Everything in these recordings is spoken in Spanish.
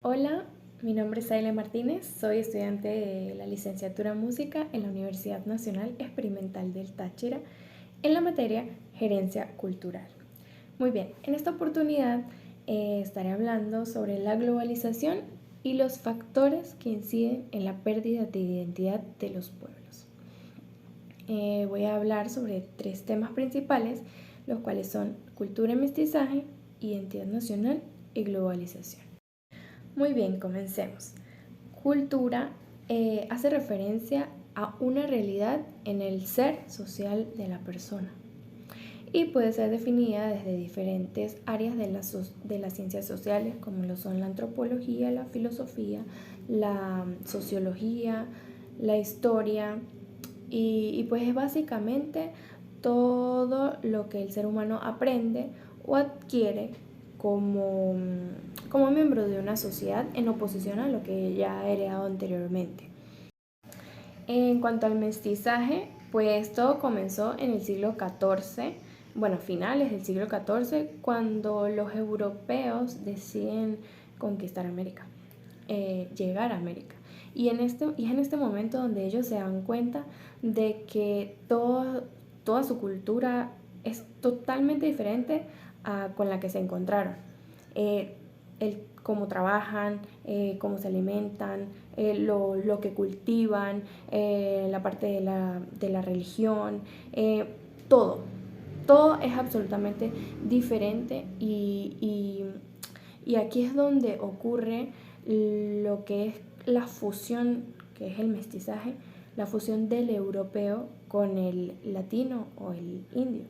Hola, mi nombre es Aile Martínez, soy estudiante de la licenciatura en música en la Universidad Nacional Experimental del Táchira en la materia Gerencia Cultural. Muy bien, en esta oportunidad estaré hablando sobre la globalización y los factores que inciden en la pérdida de identidad de los pueblos. Voy a hablar sobre tres temas principales, los cuales son cultura y mestizaje, identidad nacional y globalización. Muy bien, comencemos. Cultura hace referencia a una realidad en el ser social de la persona y puede ser definida desde diferentes áreas de las ciencias sociales, como lo son la antropología, la filosofía, la sociología, la historia, y pues es básicamente todo lo que el ser humano aprende o adquiere como, como miembro de una sociedad en oposición a lo que ya ha heredado anteriormente. En cuanto al mestizaje, pues todo comenzó en el siglo XIV, bueno, finales del siglo XIV, cuando los europeos deciden conquistar América, llegar a América. Y es en este momento donde ellos se dan cuenta de que toda su cultura es totalmente diferente con la que se encontraron. Cómo trabajan, cómo se alimentan, lo que cultivan, la parte de la religión, todo. Todo es absolutamente diferente y aquí es donde ocurre lo que es la fusión, que es el mestizaje, la fusión del europeo con el latino o el indio.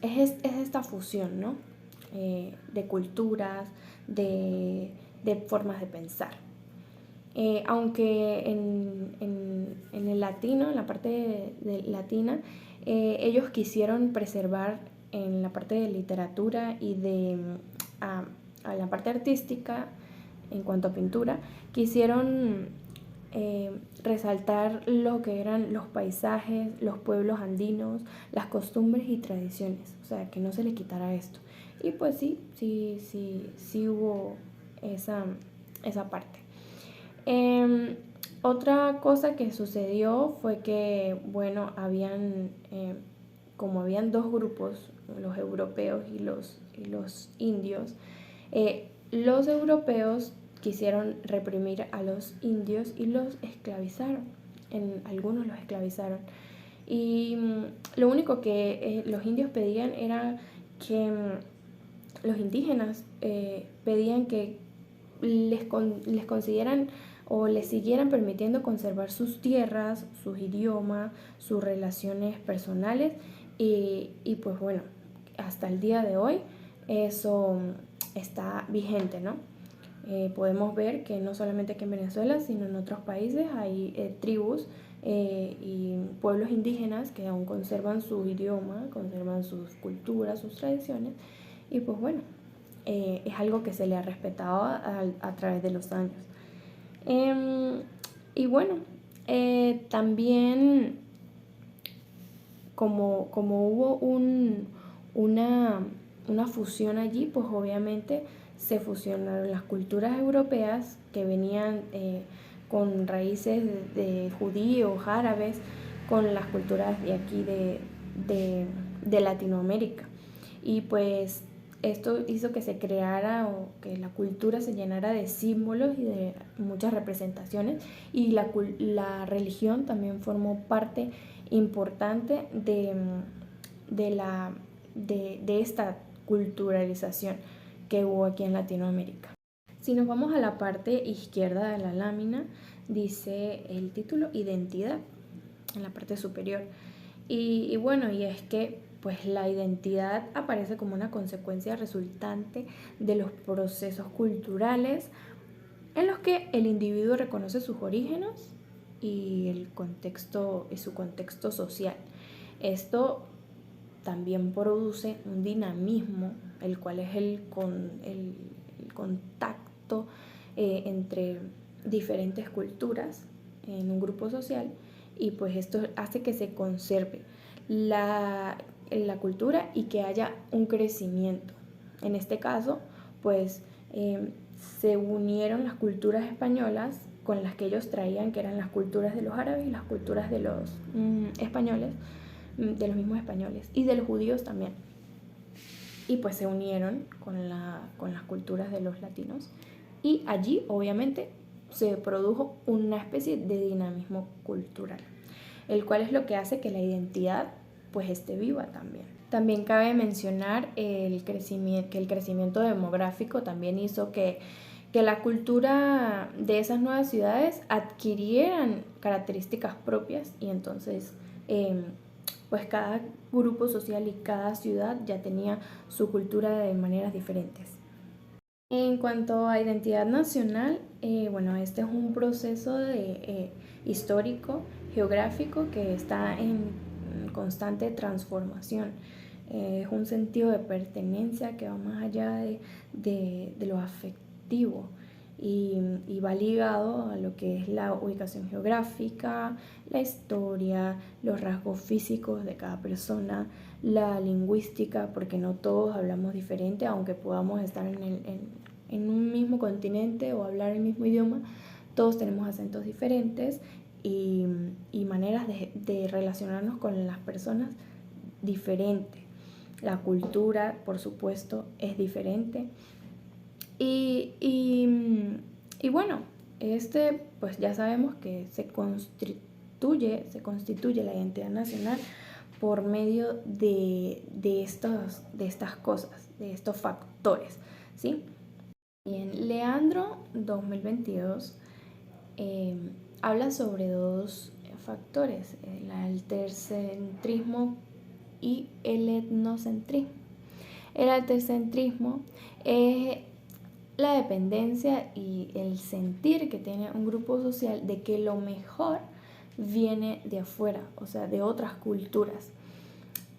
Es esta fusión, ¿no? De culturas, de formas de pensar. Aunque en el latino, en la parte de latina, ellos quisieron preservar en la parte de literatura y a la parte artística, en cuanto a pintura, quisieron resaltar lo que eran los paisajes, los pueblos andinos, las costumbres y tradiciones, o sea, que no se le quitara esto. Y pues sí hubo esa parte. Otra cosa que sucedió fue que, bueno, como habían dos grupos, los europeos y los indios, los europeos quisieron reprimir a los indios y los esclavizaron. Algunos los esclavizaron. Y lo único que los indios pedían era que los indígenas pedían que les consideraran o les siguieran permitiendo conservar sus tierras, sus idiomas, sus relaciones personales y pues bueno, hasta el día de hoy eso está vigente, ¿no? Podemos ver que no solamente aquí en Venezuela, sino en otros países hay tribus y pueblos indígenas que aún conservan su idioma, conservan sus culturas, sus tradiciones y pues bueno, es algo que se le ha respetado a través de los años. Y bueno, también como hubo una fusión allí, pues obviamente se fusionaron las culturas europeas que venían con raíces de judíos, árabes, con las culturas de aquí de Latinoamérica. Y pues esto hizo que se creara o que la cultura se llenara de símbolos y de muchas representaciones y la religión también formó parte importante de esta culturalización que hubo aquí en Latinoamérica. Si nos vamos a la parte izquierda de la lámina, dice el título Identidad, en la parte superior. Y bueno, y es que pues la identidad aparece como una consecuencia resultante de los procesos culturales en los que el individuo reconoce sus orígenes y su contexto social. Esto también produce un dinamismo, el cual es el contacto entre diferentes culturas en un grupo social y pues esto hace que se conserve la cultura y que haya un crecimiento. En este caso, pues se unieron las culturas españolas con las que ellos traían, que eran las culturas de los árabes y las culturas de los españoles, de los mismos españoles y de los judíos también. Y pues se unieron con las culturas de los latinos. Y allí, obviamente, se produjo una especie de dinamismo cultural, el cual es lo que hace que la identidad pues esté viva también. También cabe mencionar que el crecimiento demográfico también hizo que la cultura de esas nuevas ciudades adquirieran características propias y entonces pues cada grupo social y cada ciudad ya tenía su cultura de maneras diferentes. En cuanto a identidad nacional, bueno, este es un proceso histórico, geográfico, que está en constante transformación. Es un sentido de pertenencia que va más allá de lo afectivo y va ligado a lo que es la ubicación geográfica, la historia, los rasgos físicos de cada persona, la lingüística, porque no todos hablamos diferente, aunque podamos estar en un mismo continente o hablar el mismo idioma, todos tenemos acentos diferentes y maneras de relacionarnos con las personas diferentes. La cultura, por supuesto, es diferente. Y bueno, pues ya sabemos que se constituye la identidad nacional por medio de estas cosas, de estos factores, ¿sí? Bien, Leandro 2022 habla sobre dos factores, el altercentrismo y el etnocentrismo. El altercentrismo es la dependencia y el sentir que tiene un grupo social de que lo mejor viene de afuera, o sea, de otras culturas.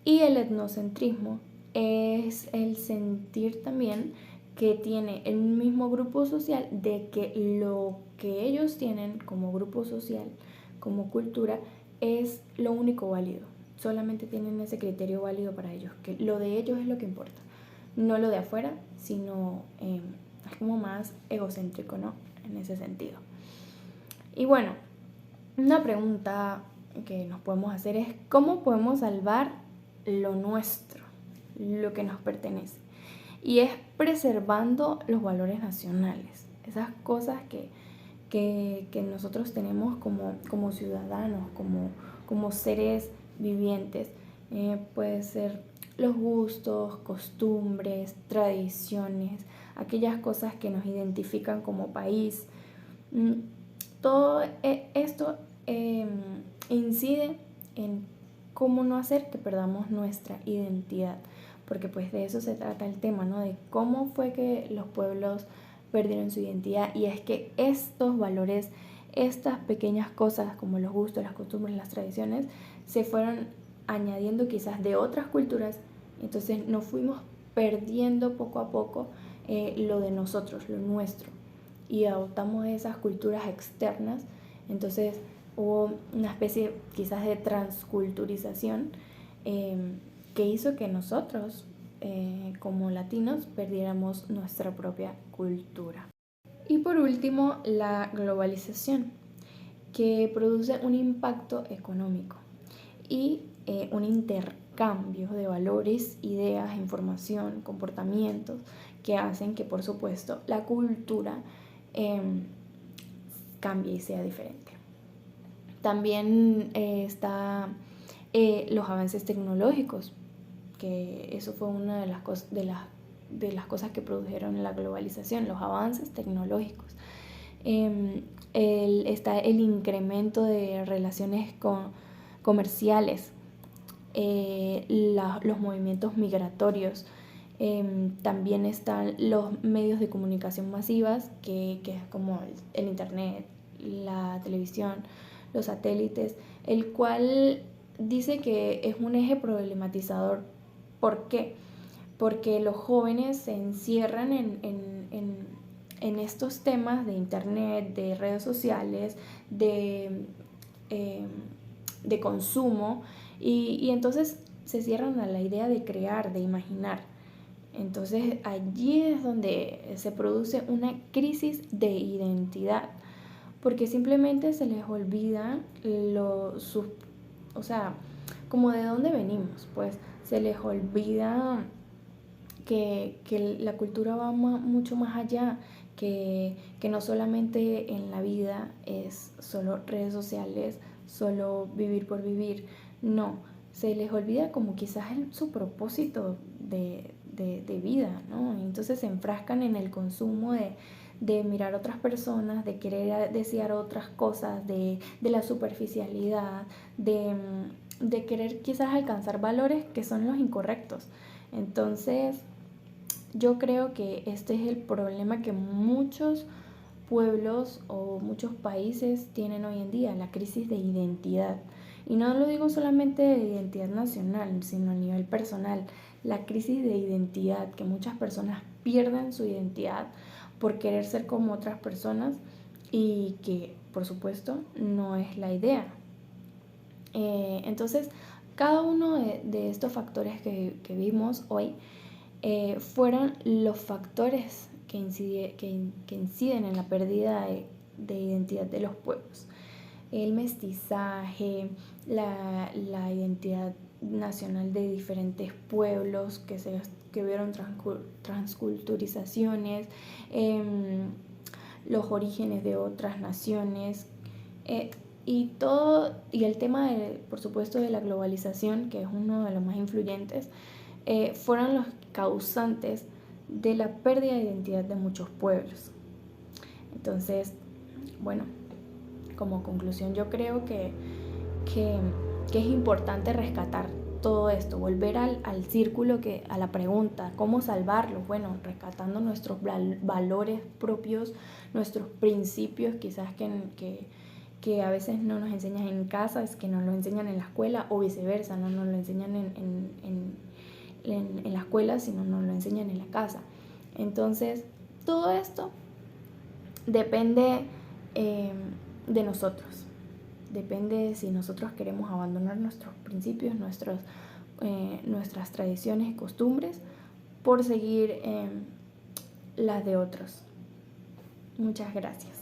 Y el etnocentrismo es el sentir también que tiene el mismo grupo social de que lo que ellos tienen como grupo social, como cultura, es lo único válido. Solamente tienen ese criterio válido para ellos, que lo de ellos es lo que importa, no lo de afuera, sino es como más egocéntrico, ¿no? En ese sentido. Y bueno, una pregunta que nos podemos hacer es ¿cómo podemos salvar lo nuestro, lo que nos pertenece? Y es preservando los valores nacionales, esas cosas que nosotros tenemos como ciudadanos, como seres vivientes. Puede ser los gustos, costumbres, tradiciones, aquellas cosas que nos identifican como país. Todo esto incide en cómo no hacer que perdamos nuestra identidad, porque pues de eso se trata el tema, ¿no? De cómo fue que los pueblos perdieron su identidad, y es que estos valores, estas pequeñas cosas como los gustos, las costumbres, las tradiciones, se fueron añadiendo quizás de otras culturas, entonces nos fuimos perdiendo poco a poco lo de nosotros, lo nuestro, y adoptamos esas culturas externas. Entonces hubo una especie quizás de transculturización que hizo que nosotros como latinos perdiéramos nuestra propia cultura. Y por último, la globalización, que produce un impacto económico y un intercambio de valores, ideas, información, comportamientos que hacen que, por supuesto, la cultura cambie y sea diferente. También está los avances tecnológicos, que eso fue una de las cosas que produjeron la globalización, los avances tecnológicos. Está el incremento de relaciones comerciales, los movimientos migratorios. También están los medios de comunicación masivas, que es como el internet, la televisión, los satélites, el cual dice que es un eje problematizador. ¿Por qué? Porque los jóvenes se encierran en estos temas de internet, de redes sociales, de consumo, y entonces se cierran a la idea de crear, de imaginar. Entonces allí es donde se produce una crisis de identidad, porque simplemente se les olvida o sea, como de dónde venimos, pues se les olvida que la cultura va mucho más allá, que no solamente en la vida es solo redes sociales, solo vivir por vivir, no, se les olvida como quizás su propósito de vida, ¿no? Entonces se enfrascan en el consumo de mirar a otras personas, de querer desear otras cosas, de la superficialidad, de querer quizás alcanzar valores que son los incorrectos. Entonces, yo creo que este es el problema que muchos pueblos o muchos países tienen hoy en día, la crisis de identidad. Y no lo digo solamente de identidad nacional, sino a nivel personal. La crisis de identidad, que muchas personas pierden su identidad por querer ser como otras personas y que, por supuesto, no es la idea. Entonces, cada uno de estos factores que vimos hoy fueron los factores que inciden en la pérdida de identidad de los pueblos. El mestizaje, la identidad nacional de diferentes pueblos que vieron transculturizaciones, los orígenes de otras naciones, y el tema, por supuesto, de la globalización, que es uno de los más influyentes, fueron los causantes de la pérdida de identidad de muchos pueblos. Entonces, bueno, como conclusión yo creo que es importante rescatar todo esto, volver al círculo, a la pregunta, ¿cómo salvarlo? Bueno, rescatando nuestros valores propios, nuestros principios, quizás que a veces no nos enseñan en casa, es que nos lo enseñan en la escuela, o viceversa, no nos lo enseñan en la escuela, sino nos lo enseñan en la casa. Entonces, todo esto depende de nosotros. Depende de si nosotros queremos abandonar nuestros principios, nuestras tradiciones y costumbres por seguir las de otros. Muchas gracias.